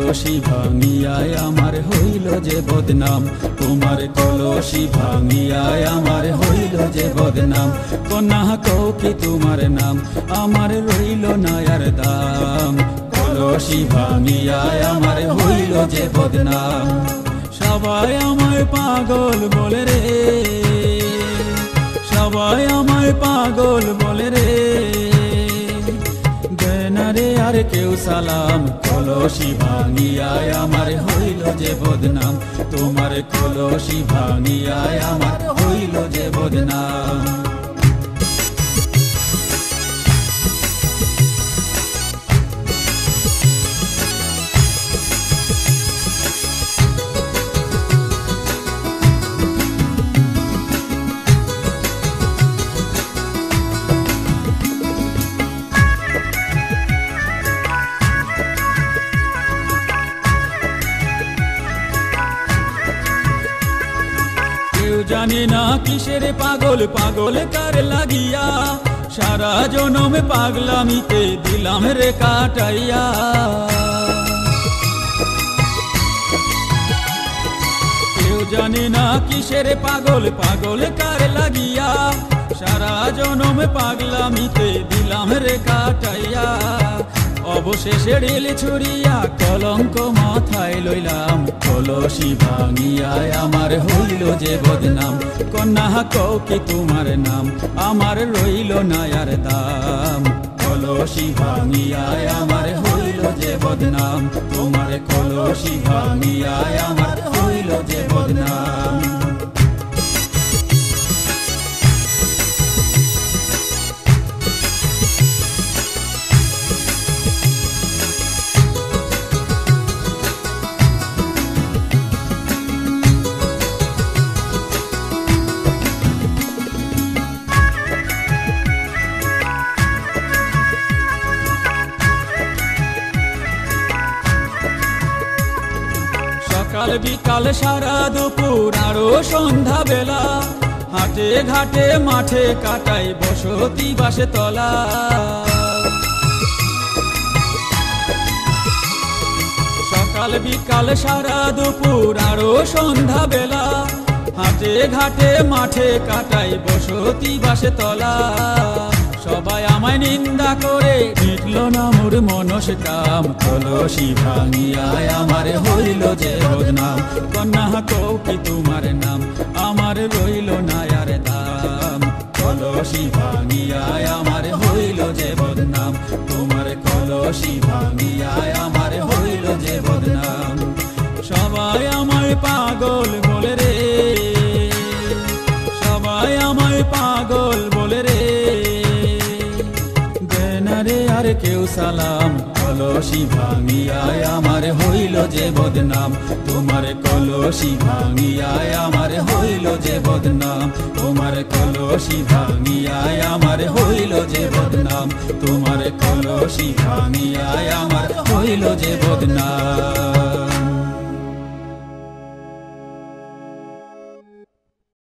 কলসি ভাঙিয়ায় আমার হইল যে বদনাম, তোমার কলসি ভাঙিয়ায় আমার হইল যে বদনাম। কন্যা কও কি তোমার নাম, আমার রইল না আর দাম। কলসি ভাঙিয়ায় আমার হইল যে বদনাম। সবাই আমায় পাগল বলে রে, সবাই আমায় পাগল বলে রে, দেনারে আর কেউ সালাম। কলসি ভাঙিয়ায় আমার হইল যে বদনাম, তোমার কলসি ভাঙিয়ায় আমার হইল যে বদনাম। জানি না কিসের পাগল, পাগল কার লাগিয়া, সারা জনম পাগলামিতে দিলাম রে কাটাইয়া। কেউ জানি না কিসের পাগল, পাগল কার লাগিয়া, সারা জনম পাগলামিতে দিলাম রে কাটাইয়া। অবশেষে রেল ছুরিয়া কলঙ্ক মাথায় লইলাম। কলসি ভাঙিয়ায় আমার হইল যে বদনাম, কন্যা কও কি তোমার নাম, আমার রইল না আর দাম। কলসি ভাঙিয়ায় আমার হইল যে বদনাম, তোমার কলসি ভাঙিয়ায় আমার হইল যে বদনাম। সকাল বিকাল সারা দুপুর আরো সন্ধ্যা বেলা, হাটে ঘাটে মাঠে কাটাই বসতি বাসে তলা। সকাল বিকাল সারা দুপুর আরো সন্ধ্যা বেলা, হাটে ঘাটে মাঠে কাটাই বসতি বাসে তলা। সবাই আমায় নিন্দা করে মিটল না মোর মনস কাম। কলসি ভাঙিয়ায় আমার হইল যে বদনাম, কন্যা কও কি তোমার নাম, আমার রইল না আর দাম। কলসি ভাঙিয়ায় আমার হইল যে বদনাম, তোমার কলসি ভাঙিয়ায় আমার হইল যে বদনাম। সবাই আমায় পাগল বলে রে, সবাই আমায় পাগল বলে রে, দেনারে আর কেউ সালাম। কলসি ভাঙিয়ায় আমার হইল যে বদনাম, তোমার কলসি ভাঙিয়ায় আমার হইল যে বদনাম। তোমার কলসি ভাঙিয়ায় আমার হইল যে বদনাম, তোমার কলসি ভাঙিয়ায় আমার হইল যে বদনাম।